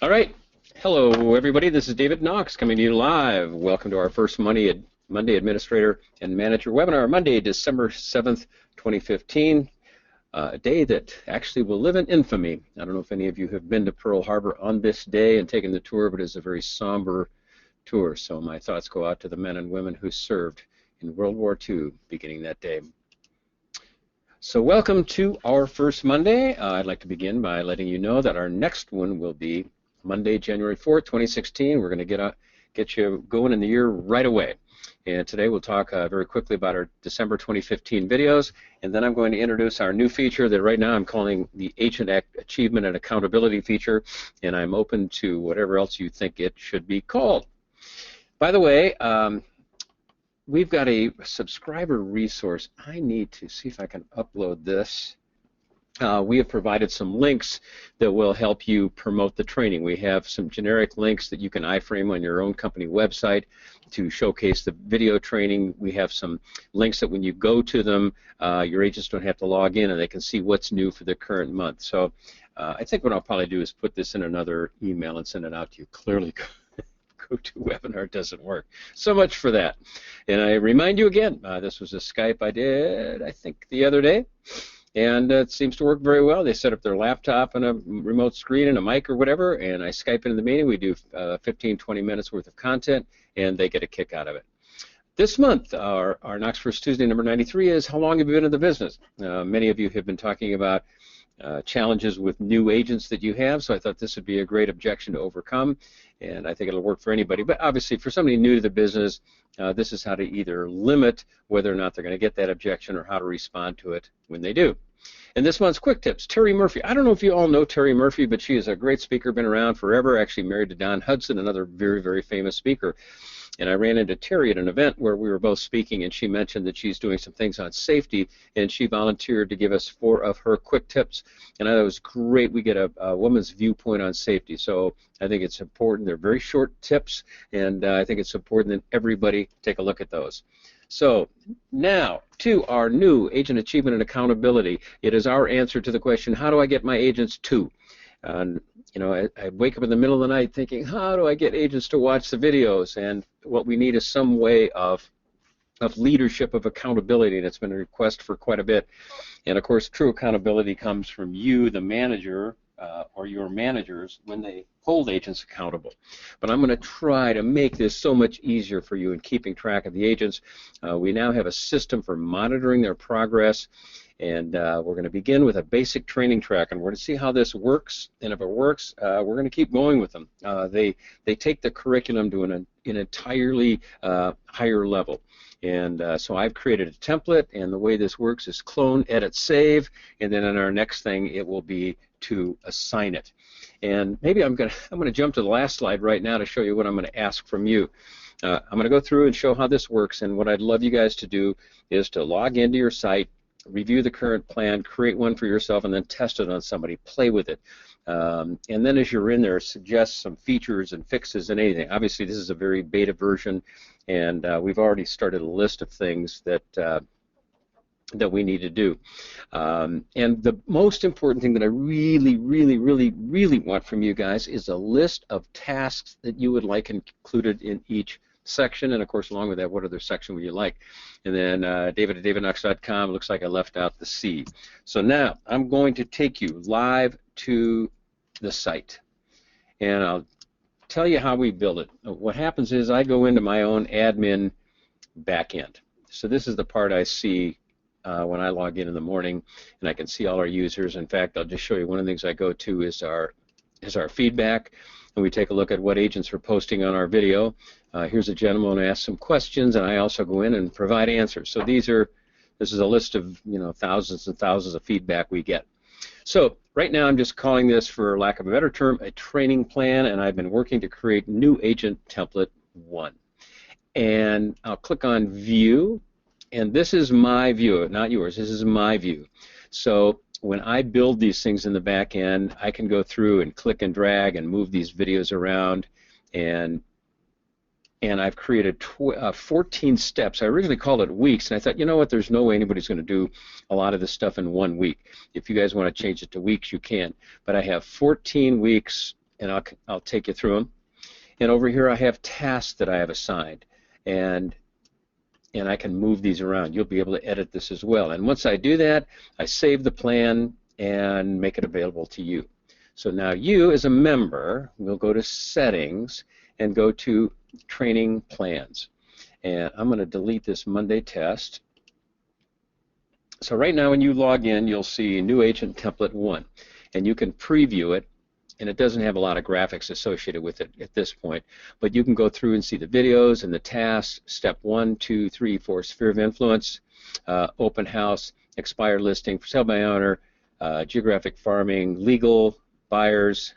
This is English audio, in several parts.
All right. Hello, everybody. This is David Knox coming to you live. Welcome to our first Monday Administrator and Manager webinar, Monday, December 7th, 2015, a day that actually will live in infamy. I don't know if any of you have been to Pearl Harbor on this day and taken the tour, but it's a very somber tour. So my thoughts go out to the men and women who served in World War II beginning that day. So welcome to our first Monday. I'd like to begin by letting you know that our next one will be Monday, January 4th, 2016. We're going to get you going in the year right away. And today we'll talk very quickly about our December 2015 videos, and then I'm going to introduce our new feature that right now I'm calling the Agent Achievement and Accountability feature, and I'm open to whatever else you think it should be called. By the way, we've got a subscriber resource. I need to see if I can upload this. We have provided some links that will help you promote the training. We have some generic links that you can iframe on your own company website to showcase the video training. We have some links that when you go to them, your agents don't have to log in and they can see what's new for the current month. So I think what I'll probably do is put this in another email and send it out to you. Clearly, GoToWebinar doesn't work. So much for that. And I remind you again, this was a Skype I did, I think, the other day. And it seems to work very well. They set up their laptop and a remote screen and a mic or whatever, and I Skype into the meeting. We do 15, 20 minutes worth of content, and they get a kick out of it. This month, our Knox First Tuesday number 93 is How Long Have You Been in the Business? Many of you have been talking about challenges with new agents that you have, so I thought this would be a great objection to overcome, and I think it'll work for anybody. But obviously, for somebody new to the business, this is how to either limit whether or not they're going to get that objection or how to respond to it when they do. And this month's quick tips, Terry Murphy. I don't know if you all know Terry Murphy, but she is a great speaker, been around forever, actually married to Don Hudson, another very, very famous speaker. And I ran into Terry at an event where we were both speaking, and she mentioned that she's doing some things on safety, and she volunteered to give us 4 of her quick tips. And I thought it was great. We get a woman's viewpoint on safety. So I think it's important. They're very short tips, and I think it's important that everybody take a look at those. So now to our new Agent Achievement and Accountability. It is our answer to the question, how do I get my agents to? You know, I wake up in the middle of the night thinking, how do I get agents to watch the videos? And what we need is some way of leadership, of accountability, and it's been a request for quite a bit. And of course, true accountability comes from you, the manager, or your managers, when they hold agents accountable. But I'm going to try to make this so much easier for you in keeping track of the agents. We now have a system for monitoring their progress, and we're going to begin with a basic training track, and we're going to see how this works, and if it works, we're going to keep going with them. They take the curriculum to an entirely higher level. And so I've created a template, and the way this works is clone, edit, save, and then in our next thing it will be to assign it. And maybe I'm going to jump to the last slide right now to show you what I'm going to ask from you. I'm going to go through and show how this works, and what I'd love you guys to do is to log into your site, review the current plan, create one for yourself, and then test it on somebody, play with it. And then as you're in there, suggest some features and fixes and anything. Obviously, this is a very beta version, and we've already started a list of things that we need to do. And the most important thing that I really, really, really, really want from you guys is a list of tasks that you would like included in each section, and of course along with that, what other section would you like? And then David at davidknox.com, looks like I left out the C. So now I'm going to take you live to the site, and I'll tell you how we build it. What happens is I go into my own admin backend. So this is the part I see when I log in the morning, and I can see all our users. In fact, I'll just show you one of the things I go to is our feedback, and we take a look at what agents are posting on our video. Here's a gentleman who asked some questions, and I also go in and provide answers. So this is a list of thousands and thousands of feedback we get. So right now I'm just calling this, for lack of a better term, a training plan, and I've been working to create new agent template 1. And I'll click on View, and this is my view, not yours. This is my view. So when I build these things in the back end, I can go through and click and drag and move these videos around, and I've created 14 steps. I originally called it weeks, and I thought, you know what, there's no way anybody's going to do a lot of this stuff in 1 week. If you guys want to change it to weeks, you can. But I have 14 weeks and I'll take you through them. And over here I have tasks that I have assigned, and I can move these around. You'll be able to edit this as well. And once I do that, I save the plan and make it available to you. So now you, as a member, will go to Settings and go to Training Plans. And I'm going to delete this Monday test. So right now when you log in, you'll see New Agent Template 1. And you can preview it, and it doesn't have a lot of graphics associated with it at this point. But you can go through and see the videos and the tasks, step 1, 2, 3, 4, sphere of influence, open house, expired listing, for sale by owner, geographic farming, legal, buyers,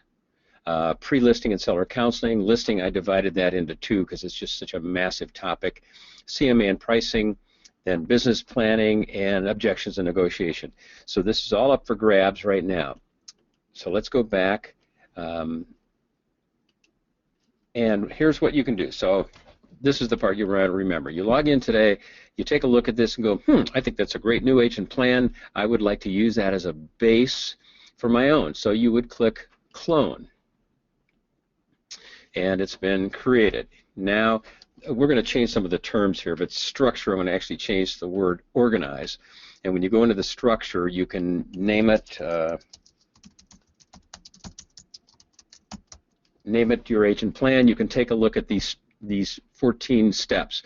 pre-listing and seller counseling. Listing, I divided that into 2 because it's just such a massive topic. CMA and pricing, then business planning, and objections and negotiation. So this is all up for grabs right now. So let's go back. And here's what you can do. So this is the part you want to remember. You log in today, you take a look at this and go, I think that's a great new agent plan. I would like to use that as a base for my own. So you would click Clone. And it's been created. Now, we're going to change some of the terms here, but structure, I'm going to actually change the word organize. And when you go into the structure, you can name it your agent plan. You can take a look at these 14 steps,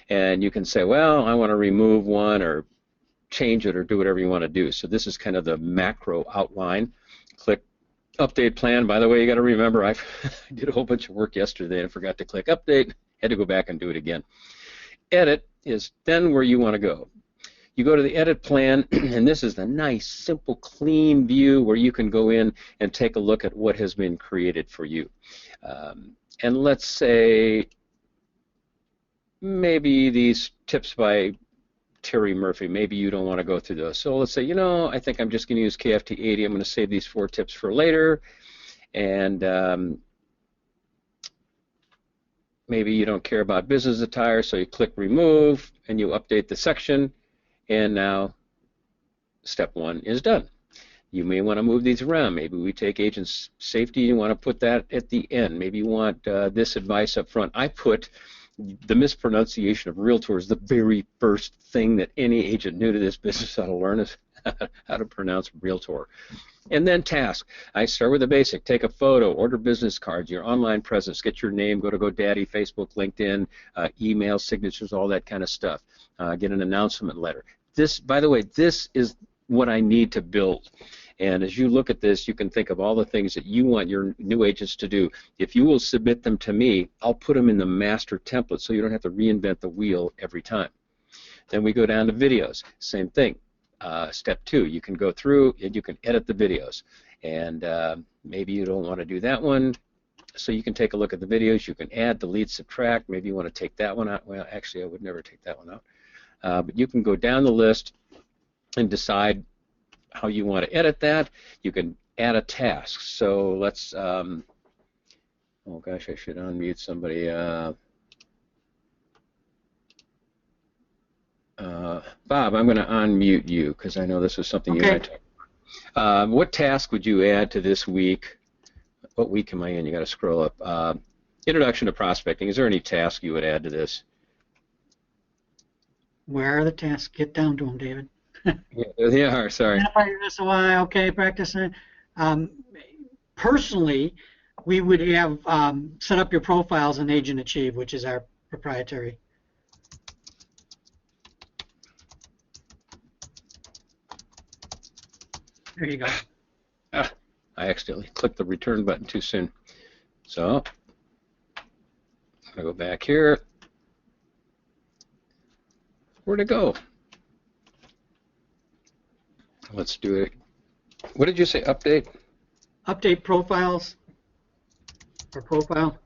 and you can say, well, I want to remove one or change it or do whatever you want to do. So this is kind of the macro outline. Click Update Plan. By the way, you got to remember, I did a whole bunch of work yesterday and forgot to click Update. Had to go back and do it again. Edit is then where you want to go. You go to the Edit Plan, and this is the nice, simple, clean view where you can go in and take a look at what has been created for you. And let's say maybe these tips by Terry Murphy, maybe you don't want to go through those. So let's say, I think I'm just going to use KFT 80. I'm going to save these 4 tips for later. And maybe you don't care about business attire, so you click Remove, and you update the section. And now step 1 is done. You may want to move these around. Maybe we take agent safety, you want to put that at the end. Maybe you want this advice up front. I put the mispronunciation of realtors, the very first thing that any agent new to this business ought to learn is how to pronounce realtor. And then task. I start with the basic. Take a photo, order business cards, your online presence, get your name, go to GoDaddy, Facebook, LinkedIn, email, signatures, all that kind of stuff. Get an announcement letter. This, by the way, this is what I need to build. And as you look at this, you can think of all the things that you want your new agents to do. If you will submit them to me, I'll put them in the master template so you don't have to reinvent the wheel every time. Then we go down to videos. Same thing. Step 2, you can go through and you can edit the videos. And maybe you don't want to do that one, so you can take a look at the videos. You can add, delete, subtract. Maybe you want to take that one out. Well, actually, I would never take that one out. But you can go down the list and decide how you want to edit that. You can add a task. So let's, oh gosh, I should unmute somebody. Bob, I'm going to unmute you because I know this is something you and I talked about. What task would you add to this week? What week am I in? You got to scroll up. Introduction to prospecting. Is there any task you would add to this? Where are the tasks? Get down to them, David. Yeah, there they are. Sorry. Okay, practicing. Personally, we would have set up your profiles in Agent Achieve, which is our proprietary. There you go. I accidentally clicked the return button too soon. So I'm going to go back here. Where'd it go? Let's do it. What did you say? Update? Update profiles or profile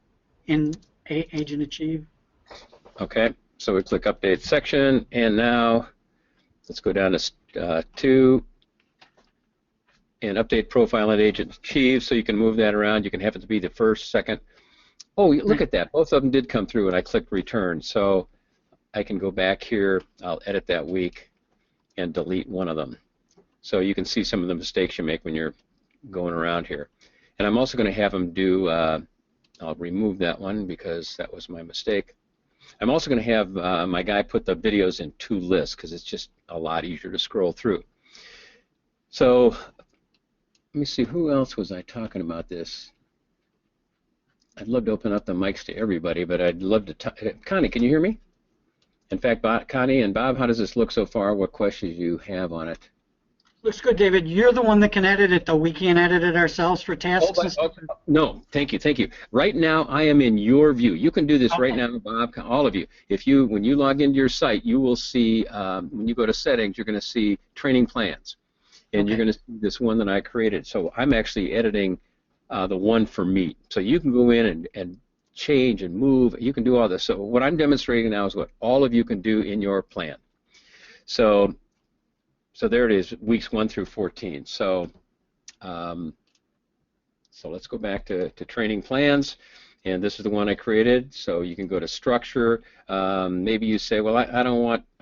in Agent Achieve. Okay. So we click Update section, and now let's go down to 2 and update profile in Agent Achieve. So you can move that around. You can have it to be the first, second. Oh, look at that. Both of them did come through, and I clicked Return. So I can go back here. I'll edit that week and delete one of them. So you can see some of the mistakes you make when you're going around here. And I'm also going to have them do, I'll remove that one because that was my mistake. I'm also going to have my guy put the videos in 2 lists because it's just a lot easier to scroll through. So let me see, who else was I talking about this? I'd love to open up the mics to everybody, but I'd love to Connie, can you hear me? In fact, Connie and Bob, how does this look so far? What questions you have on it? Looks good, David. You're the one that can edit it, though. We can't edit it ourselves for tasks and stuff. No, thank you, thank you. Right now, I am in your view. You can do this right now, Bob, all of you. When you log into your site, you will see, when you go to settings, you're going to see training plans. And you're going to see this one that I created. So I'm actually editing the one for me. So you can go in and change and move. You can do all this. So what I'm demonstrating now is what all of you can do in your plan. So there it is, weeks 1 through 14. So let's go back to training plans, and this is the one I created. So you can go to structure. Maybe you say, well, I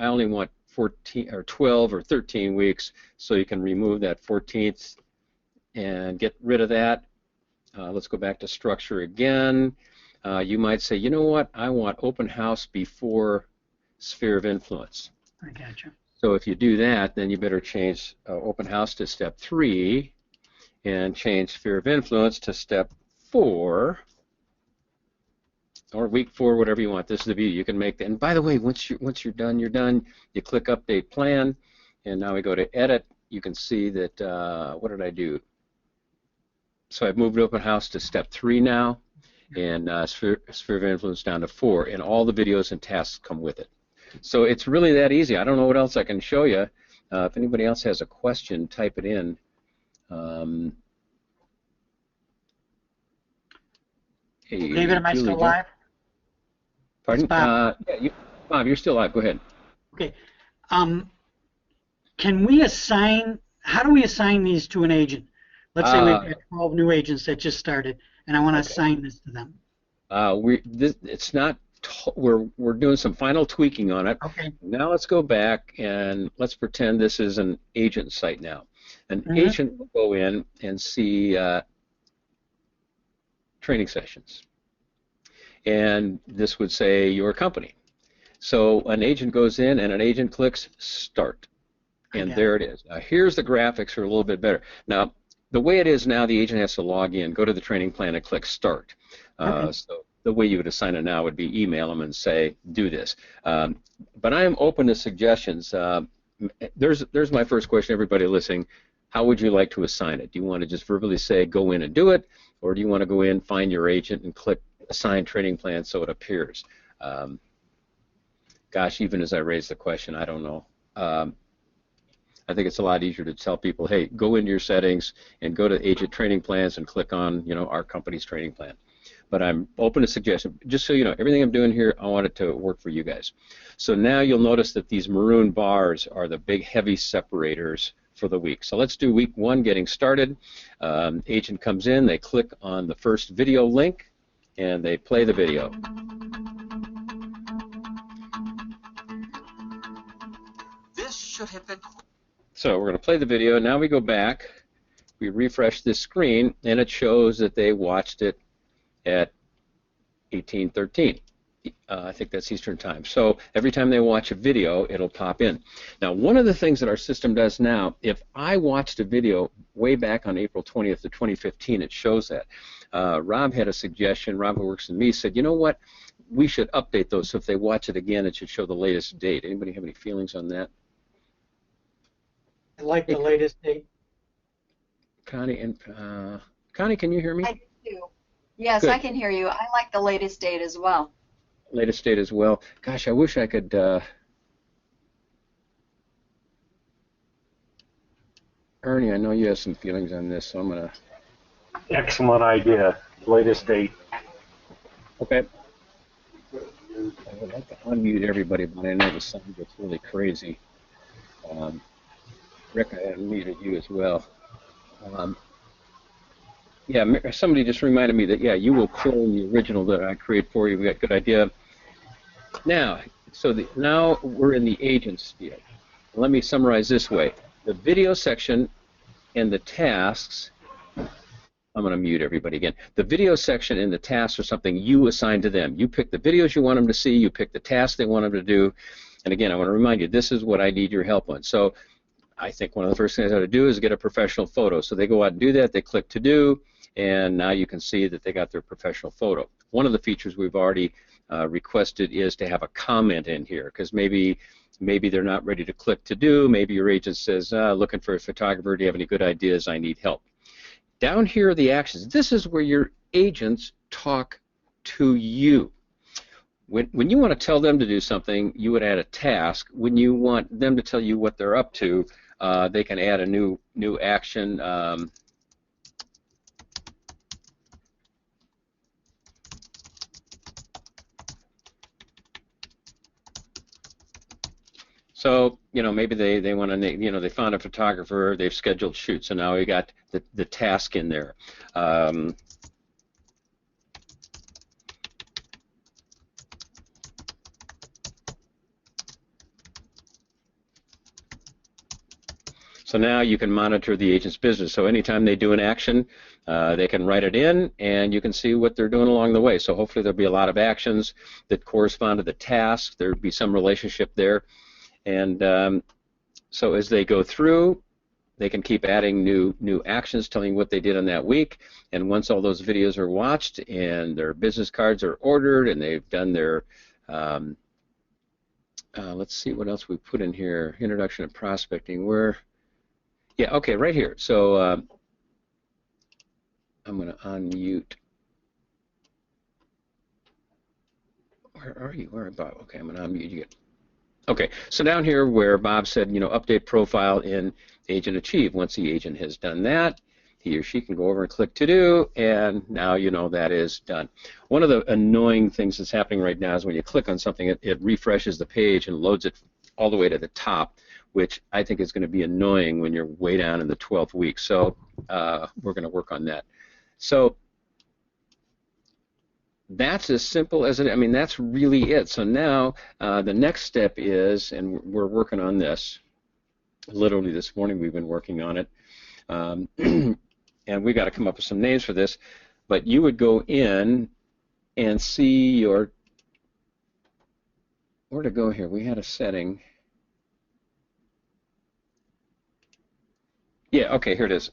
only want 14 or 12 or 13 weeks. So you can remove that 14th and get rid of that. Let's go back to structure again. You might say, you know what? I want open house before sphere of influence. I gotcha. So if you do that, then you better change open house to step 3 and change sphere of influence to step 4 or week 4, whatever you want. This is the view. You can make that. And by the way, once you're done, you're done. You click update plan, and now we go to edit. You can see that, what did I do? So I've moved open house to step 3 now, and sphere of influence down to 4, and all the videos and tasks come with it. So it's really that easy. I don't know what else I can show you. If anybody else has a question, type it in. Hey, David, am I still live? Pardon? Bob. Yeah, Bob, you're still live. Go ahead. Okay. Can we assign? How do we assign these to an agent? Let's say we've got 12 new agents that just started, and I want to assign this to them. It's not. We're doing some final tweaking on it. Okay. Now let's go back and let's pretend this is an agent site now. An agent will go in and see training sessions, and this would say your company. So an agent goes in and an agent clicks start, and there it is. Now here's the graphics are a little bit better. Now the way it is now, the agent has to log in, go to the training plan, and click start. So the way you would assign it now would be email them and say, do this. But I am open to suggestions. There's my first question, everybody listening. How would you like to assign it? Do you want to just verbally say, go in and do it? Or do you want to go in, find your agent, and click assign training plan so it appears? Gosh, even as I raise the question, I don't know. I think it's a lot easier to tell people, hey, go into your settings and go to agent training plans and click on, our company's training plan. But I'm open to suggestions. Just so you know, everything I'm doing here, I want it to work for you guys. So now you'll notice that these maroon bars are the big heavy separators for the week. So let's do week 1, getting started. Agent comes in, they click on the first video link, and they play the video. This should have been. So we're going to play the video. Now we go back, we refresh this screen, and it shows that they watched it at 18:13. I think that's Eastern time. So every time they watch a video, it'll pop in. Now, one of the things that our system does now, if I watched a video way back on April 20th of 2015, it shows that. Rob had a suggestion. Rob, who works with me, said, you know what? We should update those. So if they watch it again, it should show the latest date. Anybody have any feelings on that? I like the latest date. Connie, Connie, can you hear me? I do. Yes, Good. I can hear you. I like the latest date as well. Latest date as well. Gosh, I wish I could. Ernie, I know you have some feelings on this, so I'm gonna. Excellent idea. Latest date. Okay. I would like to unmute everybody, but I know the sound gets really crazy. Rick, I unmuted you as well. Yeah, somebody just reminded me that, yeah, you will clone the original that I created for you. We got a good idea. Now, now we're in the agents field. Let me summarize this way. The video section and the tasks I'm going to mute everybody again. The video section and the tasks are something you assign to them. You pick the videos you want them to see, you pick the tasks they want them to do, and again, I want to remind you, this is what I need your help on. So I think one of the first things I have to do is get a professional photo. So they go out and do that, they click to do, and now you can see that they got their professional photo. One of the features we've already requested is to have a comment in here, because maybe they're not ready to click to do, maybe your agent says, looking for a photographer, do you have any good ideas, I need help. Down here are the actions. This is where your agents talk to you. When you want to tell them to do something, you would add a task. When you want them to tell you what they're up to, they can add a new action. So, maybe they want to, they found a photographer, they've scheduled shoots, so now we got the task in there. So now you can monitor the agent's business. So anytime they do an action, they can write it in, and you can see what they're doing along the way. So hopefully there'll be a lot of actions that correspond to the task. There'll be some relationship there. And so as they go through, they can keep adding new actions, telling what they did on that week. And once all those videos are watched and their business cards are ordered and they've done their let's see what else we put in here. Introduction to prospecting. Yeah, okay, right here. So I'm going to unmute. Where are you? Where are Bob? Okay, I'm going to unmute you. Okay, so down here where Bob said, update profile in Agent Achieve. Once the agent has done that, he or she can go over and click to do, and now that is done. One of the annoying things that's happening right now is when you click on something, it refreshes the page and loads it all the way to the top, which I think is going to be annoying when you're way down in the 12th week. So we're going to work on that. So that's as simple as it. I mean, that's really it. So now the next step is, and we're working on this. Literally this morning we've been working on it, and we got to come up with some names for this. But you would go in and see your. Where to go here? We had a setting. Yeah, okay, here it is.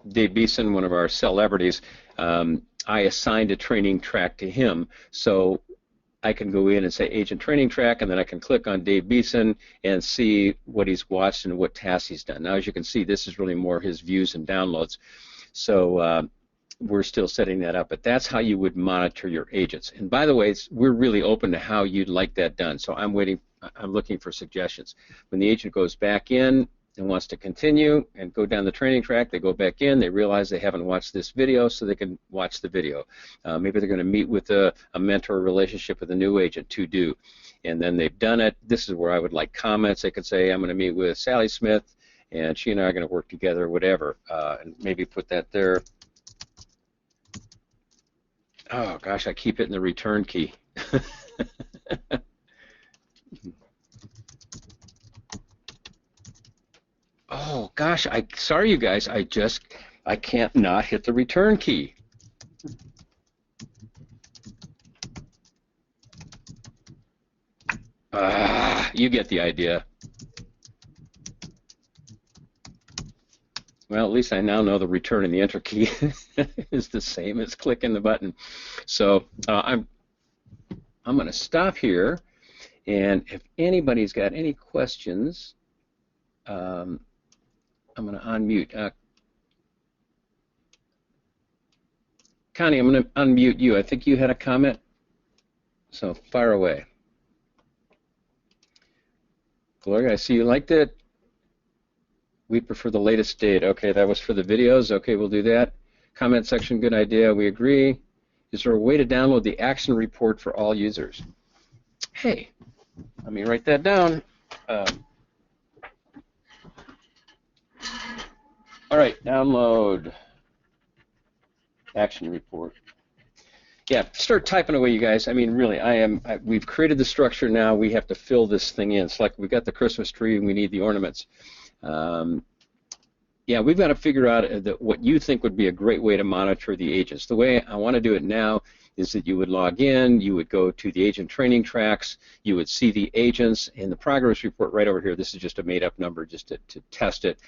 Dave Beeson, one of our celebrities, I assigned a training track to him, so I can go in and say Agent Training Track, and then I can click on Dave Beeson and see what he's watched and what tasks he's done. Now, as you can see, this is really more his views and downloads, so we're still setting that up, but that's how you would monitor your agents. And by the way, we're really open to how you'd like that done, so I'm looking for suggestions. When the agent goes back in and wants to continue and go down the training track, they go back in, they realize they haven't watched this video, so they can watch the video. Maybe they're going to meet with a mentor relationship with a new agent to do, and then they've done it. This is where I would like comments. They could say, I'm going to meet with Sally Smith, and she and I are going to work together, whatever, and maybe put that there. Oh, gosh, I keep hitting the return key. Oh gosh, sorry you guys, I can't not hit the return key. You get the idea. Well, at least I now know the return and the enter key is the same as clicking the button. So I'm going to stop here, and if anybody's got any questions, I'm going to unmute. Connie, I'm going to unmute you. I think you had a comment, so fire away. Gloria, I see you liked it. We prefer the latest date. Okay, that was for the videos. Okay, we'll do that. Comment section, good idea. We agree. Is there a way to download the action report for all users? Hey, let me write that down. All right, download action report. Yeah, start typing away, you guys. I mean, really, we've created the structure now. We have to fill this thing in. It's like we've got the Christmas tree and we need the ornaments. Yeah, we've got to figure out what you think would be a great way to monitor the agents. The way I want to do it now is that you would log in, you would go to the agent training tracks, you would see the agents and the progress report right over here. This is just a made-up number just to test it,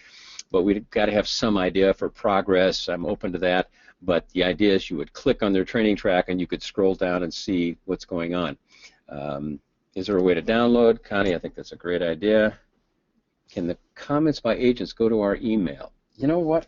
but we've got to have some idea for progress. I'm open to that, but the idea is you would click on their training track and you could scroll down and see what's going on. Is there a way to download? Connie, I think that's a great idea. Can the comments by agents go to our email? You know what?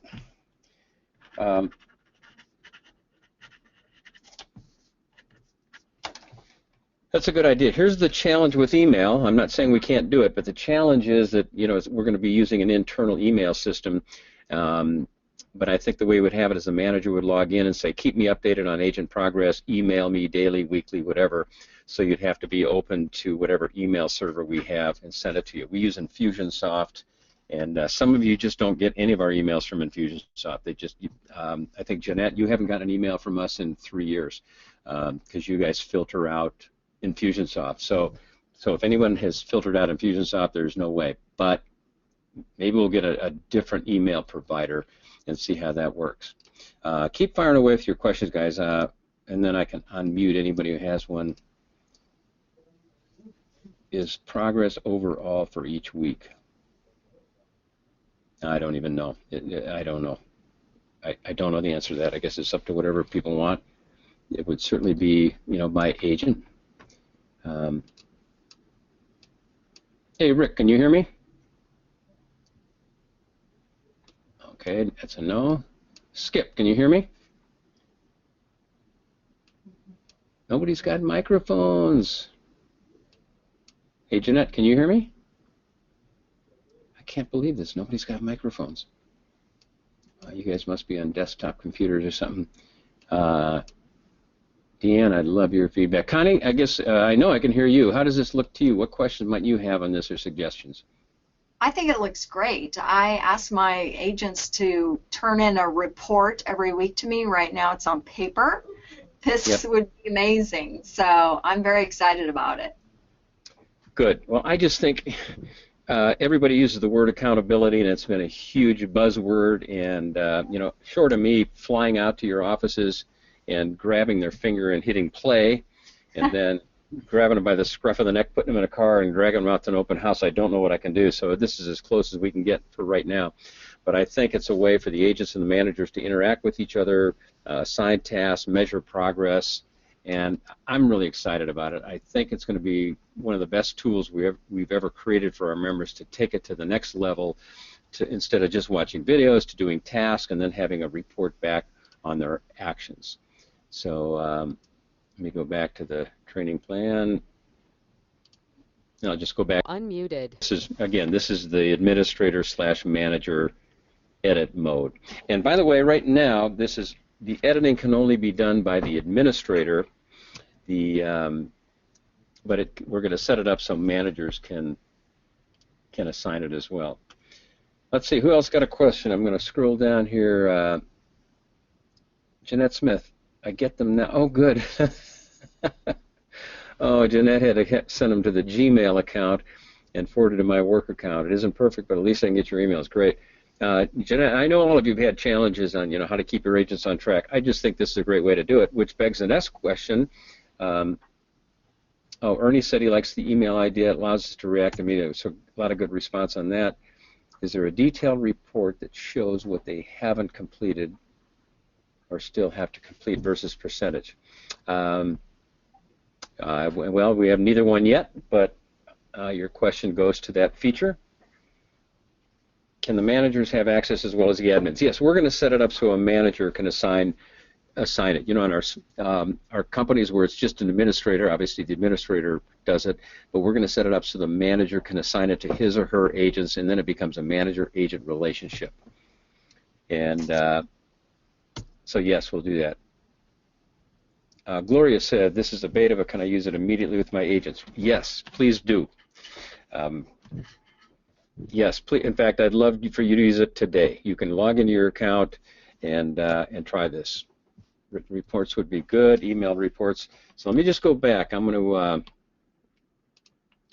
That's a good idea. Here's the challenge with email. I'm not saying we can't do it, but the challenge is that we're going to be using an internal email system. But I think the way we would have it is the manager would log in and say, keep me updated on agent progress, email me daily, weekly, whatever. So you'd have to be open to whatever email server we have and send it to you. We use Infusionsoft, and some of you just don't get any of our emails from Infusionsoft. They just, I think, Jeanette, you haven't gotten an email from us in 3 years because you guys filter out Infusionsoft. So if anyone has filtered out Infusionsoft, there's no way. But maybe we'll get a different email provider and see how that works. Keep firing away with your questions, guys, and then I can unmute anybody who has one. Is progress overall for each week? I don't even know. I don't know. I don't know the answer to that. I guess it's up to whatever people want. It would certainly be, by agent. Hey, Rick, can you hear me? Okay, that's a no. Skip, can you hear me? Nobody's got microphones. Hey, Jeanette, can you hear me? I can't believe this. Nobody's got microphones. You guys must be on desktop computers or something. Deanne, I'd love your feedback. Connie, I guess I know I can hear you. How does this look to you? What questions might you have on this or suggestions? I think it looks great. I asked my agents to turn in a report every week to me. Right now it's on paper. This would be amazing. So I'm very excited about it. Good. Well, I just think everybody uses the word accountability, and it's been a huge buzzword. And short of me flying out to your offices and grabbing their finger and hitting play, and then grabbing them by the scruff of the neck, putting them in a car, and dragging them out to an open house, I don't know what I can do. So this is as close as we can get for right now. But I think it's a way for the agents and the managers to interact with each other, assign tasks, measure progress. And I'm really excited about it. I think it's going to be one of the best tools we've ever created for our members to take it to the next level, to instead of just watching videos, to doing tasks and then having a report back on their actions. So let me go back to the training plan. And I'll just go back. Unmuted. This is the administrator/manager edit mode. And by the way, right now, the editing can only be done by the administrator. But we're going to set it up so managers can assign it as well. Let's see, who else got a question? I'm going to scroll down here. Jeanette Smith, I get them now. Oh, good. Oh, Jeanette had to send them to the Gmail account and forward it to my work account. It isn't perfect, but at least I can get your emails. Great. Jeanette, I know all of you have had challenges on how to keep your agents on track. I just think this is a great way to do it, which begs the next question. Ernie said he likes the email idea. It allows us to react immediately. So a lot of good response on that. Is there a detailed report that shows what they haven't completed or still have to complete versus percentage? Well, we have neither one yet, but your question goes to that feature. Can the managers have access as well as the admins? Yes, we're going to set it up so a manager can assign it. On our companies where it's just an administrator, obviously the administrator does it, but we're going to set it up so the manager can assign it to his or her agents, and then it becomes a manager-agent relationship. And so yes, we'll do that. Gloria said, this is a beta, but can I use it immediately with my agents? Yes, please do. Yes, please. In fact, I'd love for you to use it today. You can log into your account and try this. Written reports would be good, email reports. So let me just go back. I'm going to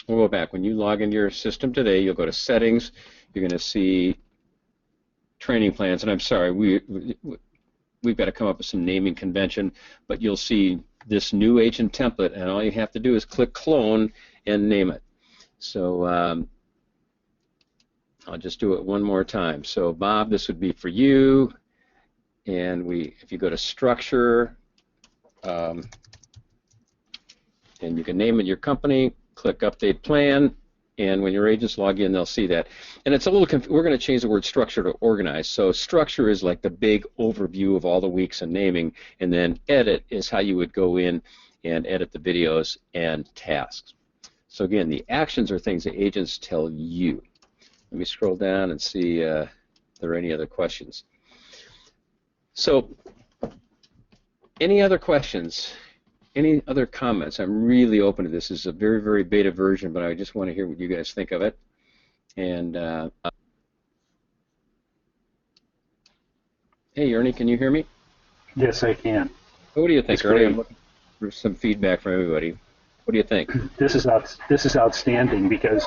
we'll go back. When you log into your system today, you'll go to Settings. You're going to see training plans, and I'm sorry, we've got to come up with some naming convention, but you'll see this new agent template, and all you have to do is click clone and name it. So I'll just do it one more time. So Bob, this would be for you, and if you go to structure, and you can name it your company, click update plan, and when your agents log in, they'll see that. And it's a little we're going to change the word structure to organize. So structure is like the big overview of all the weeks and naming, and then edit is how you would go in and edit the videos and tasks. So again, the actions are things that agents tell you. Let me scroll down and see if there are any other questions. So any other questions? Any other comments? I'm really open to this. This is a very, very beta version, but I just want to hear what you guys think of it. And hey, Ernie, can you hear me? Yes, I can. What do you think, It's Ernie? great. I'm looking for some feedback from everybody. What do you think? This is outstanding because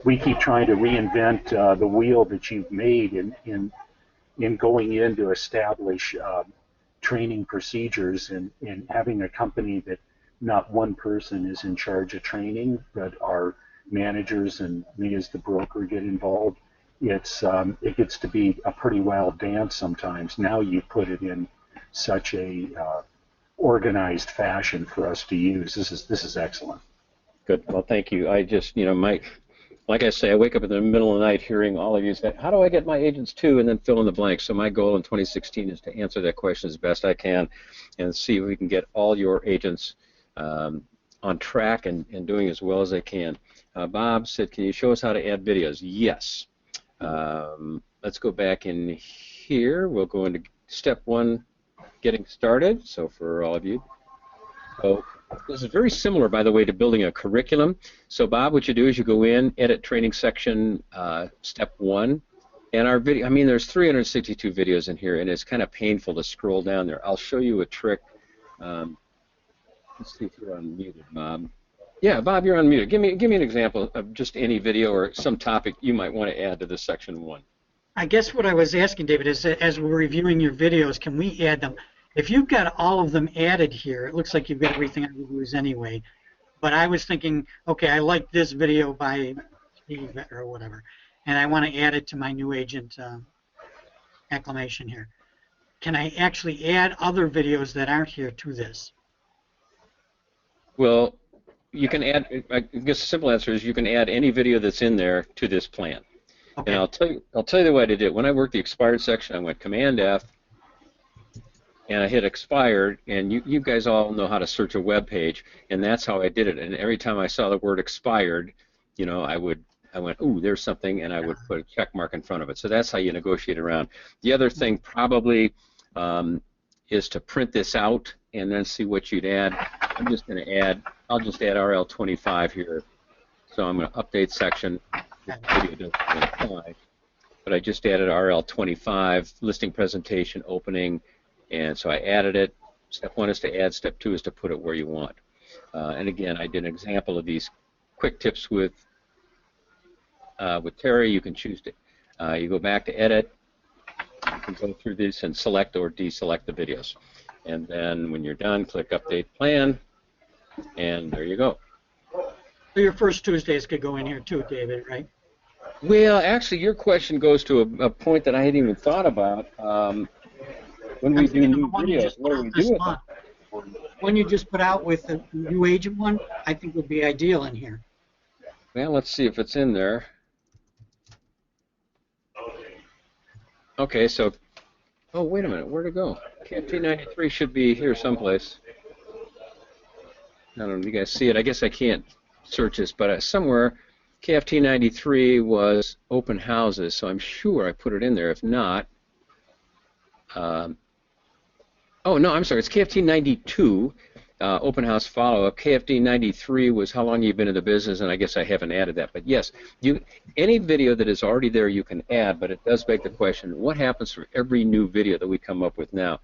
we keep trying to reinvent the wheel that you've made in going in to establish training procedures and having a company that not one person is in charge of training, but our managers and me as the broker get involved. It gets to be a pretty wild dance sometimes. Now you put it in such a organized fashion for us to use. This is excellent. Good. Well, thank you. I just, like I say, I wake up in the middle of the night hearing all of you say, how do I get my agents to, and then fill in the blanks. So my goal in 2016 is to answer that question as best I can and see if we can get all your agents on track and doing as well as they can. Bob said, can you show us how to add videos? Yes. Let's go back in here. We'll go into step 1, getting started. So for all of you. So this is very similar, by the way, to building a curriculum. So Bob, what you do is you go in, edit training section, step 1, and our video, there's 362 videos in here, and it's kind of painful to scroll down there. I'll show you a trick. Let's see if you're unmuted, Bob. Yeah, Bob, you're unmuted. Give me an example of just any video or some topic you might want to add to this section 1. I guess what I was asking, David, is that as we're reviewing your videos, can we add them? If you've got all of them added here, it looks like you've got everything on reviews anyway. But I was thinking, okay, I like this video by Steve or whatever, and I want to add it to my new agent acclamation here. Can I actually add other videos that aren't here to this? Well, you can add, I guess the simple answer is you can add any video that's in there to this plan. Okay. And I'll tell you the way I did it. When I worked the expired section, I went Command F, and I hit expired, and you guys all know how to search a web page, and that's how I did it. And every time I saw the word expired, I went, ooh, there's something, and I would put a check mark in front of it. So that's how you negotiate around. The other thing probably is to print this out and then see what you'd add. I'll just add RL25 here. So I'm going to update section. This video doesn't apply, but I just added RL25, listing presentation, opening, and so I added it. Step 1 is to add. Step 2 is to put it where you want. And again, I did an example of these quick tips with Terry. You can choose to. You go back to edit. You can go through this and select or deselect the videos. And then when you're done, click Update Plan, and there you go. So your first Tuesdays could go in here too, David, right? Well, actually, your question goes to a point that I hadn't even thought about. When we do new videos, what do we do with them? One you just put out with the new agent one, I think would be ideal in here. Well, let's see if it's in there. Okay, so, oh, wait a minute, where'd it go? KFT93 should be here someplace. I don't know if you guys see it. I guess I can't search this, but somewhere KFT93 was open houses, so I'm sure I put it in there. If not, oh, no, I'm sorry. It's KFT92, open house follow-up. KFT93 was how long you've been in the business, and I guess I haven't added that. But, yes, any video that is already there you can add, but it does beg the question, what happens for every new video that we come up with now?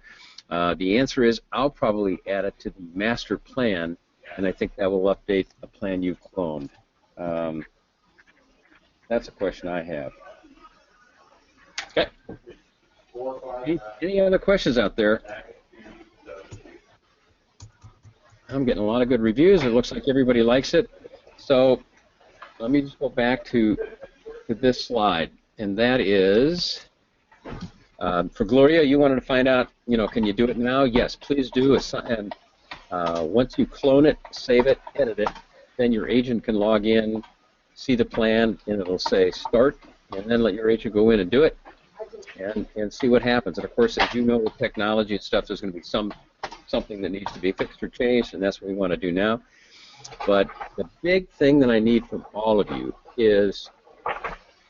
The answer is I'll probably add it to the master plan, and I think that will update the plan you've cloned. That's a question I have. Okay. Any other questions out there? I'm getting a lot of good reviews. It looks like everybody likes it. So let me just go back to this slide, and that is for Gloria. You wanted to find out, can you do it now? Yes, please do. And once you clone it, save it, edit it, then your agent can log in, see the plan, and it'll say start, and then let your agent go in and do it, and see what happens. And of course, as you know, with technology and stuff, there's going to be something that needs to be fixed or changed, and that's what we want to do now. But the big thing that I need from all of you is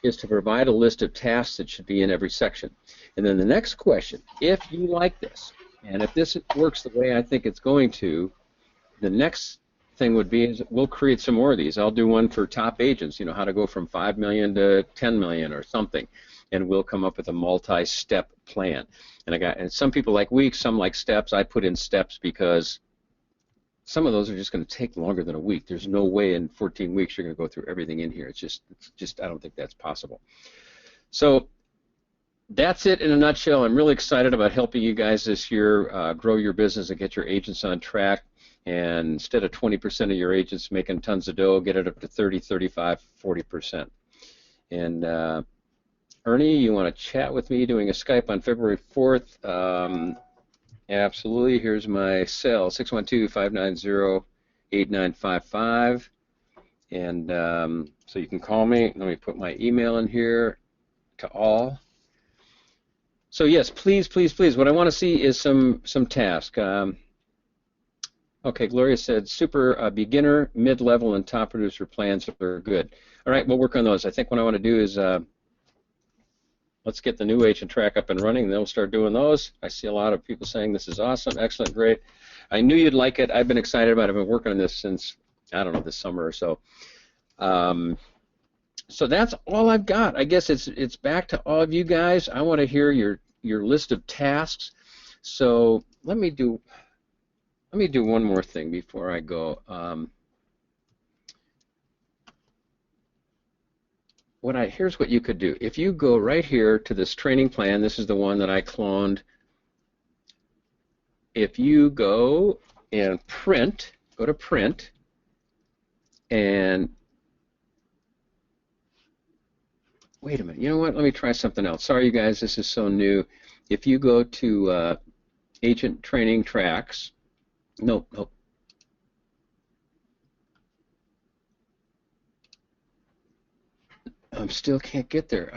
to provide a list of tasks that should be in every section. And then the next question, if you like this, and if this works the way I think it's going to, the next thing would be is we'll create some more of these. I'll do one for top agents, how to go from 5 million to 10 million or something, and we'll come up with a multi-step plan. And some people like weeks, some like steps. I put in steps because some of those are just going to take longer than a week. There's no way in 14 weeks you're going to go through everything in here. It's just I don't think that's possible. So that's it in a nutshell. I'm really excited about helping you guys this year grow your business and get your agents on track. And instead of 20% of your agents making tons of dough, get it up to 30, 35, 40%. And Ernie, you want to chat with me doing a Skype on February 4th? Absolutely. Here's my cell, 612-590-8955. And so you can call me. Let me put my email in here to all. So yes, please, please, please. What I want to see is some tasks. Okay, Gloria said super beginner, mid-level, and top producer plans are good. All right, we'll work on those. I think what I want to do is let's get the new agent track up and running, and then we'll start doing those. I see a lot of people saying this is awesome, excellent, great. I knew you'd like it. I've been excited about it. I've been working on this since, I don't know, this summer or so. So that's all I've got. I guess it's back to all of you guys. I want to hear your list of tasks. So let me do one more thing before I go. Here's what you could do. If you go right here to this training plan, this is the one that I cloned. If you go and go to print, and wait a minute, you know what? Let me try something else. Sorry, you guys, this is so new. If you go to agent training tracks, nope. I still can't get there.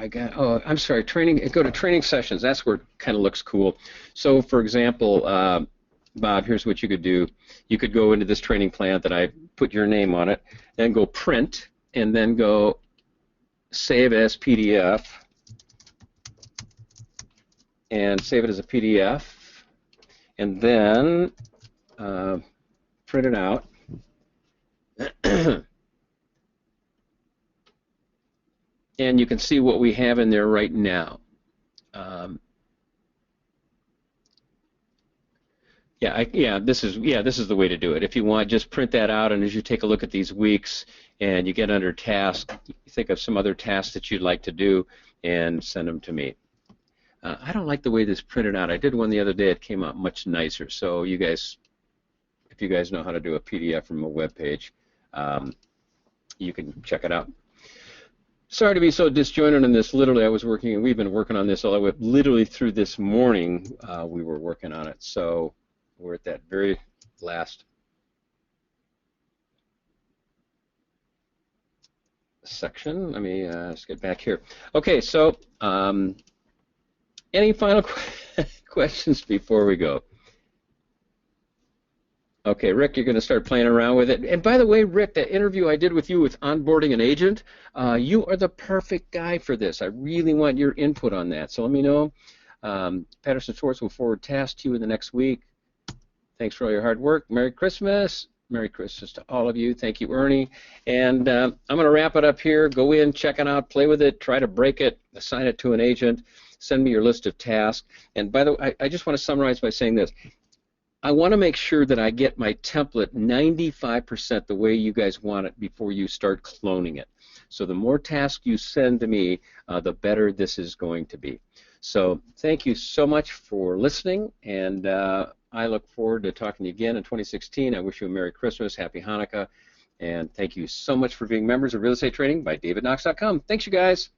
I'm sorry, training, go to training sessions. That's where it kind of looks cool. So, for example, Bob, here's what you could do. You could go into this training plan that I put your name on it, then go print, and then go save as PDF, and save it as a PDF, and then print it out. And you can see what we have in there right now. This is the way to do it. If you want, just print that out, and as you take a look at these weeks and you get under task, think of some other tasks that you'd like to do and send them to me. I don't like the way this printed out. I did one the other day. It came out much nicer. So you guys, if you guys know how to do a PDF from a web page, you can check it out. Sorry to be so disjointed in this. Literally, we've been working on this all the way, literally through this morning, we were working on it. So we're at that very last section. Let me let's get back here. Okay, so any final questions before we go? Okay, Rick, you're going to start playing around with it. And by the way, Rick, that interview I did with you with onboarding an agent, you are the perfect guy for this. I really want your input on that. So let me know. Patterson Schwartz will forward tasks to you in the next week. Thanks for all your hard work. Merry Christmas. Merry Christmas to all of you. Thank you, Ernie. And I'm going to wrap it up here. Go in, check it out, play with it, try to break it, assign it to an agent, send me your list of tasks. And by the way, I just want to summarize by saying this. I want to make sure that I get my template 95% the way you guys want it before you start cloning it. So the more tasks you send to me, the better this is going to be. So thank you so much for listening, and I look forward to talking to you again in 2016. I wish you a Merry Christmas, Happy Hanukkah, and thank you so much for being members of Real Estate Training by DavidKnox.com. Thanks, you guys.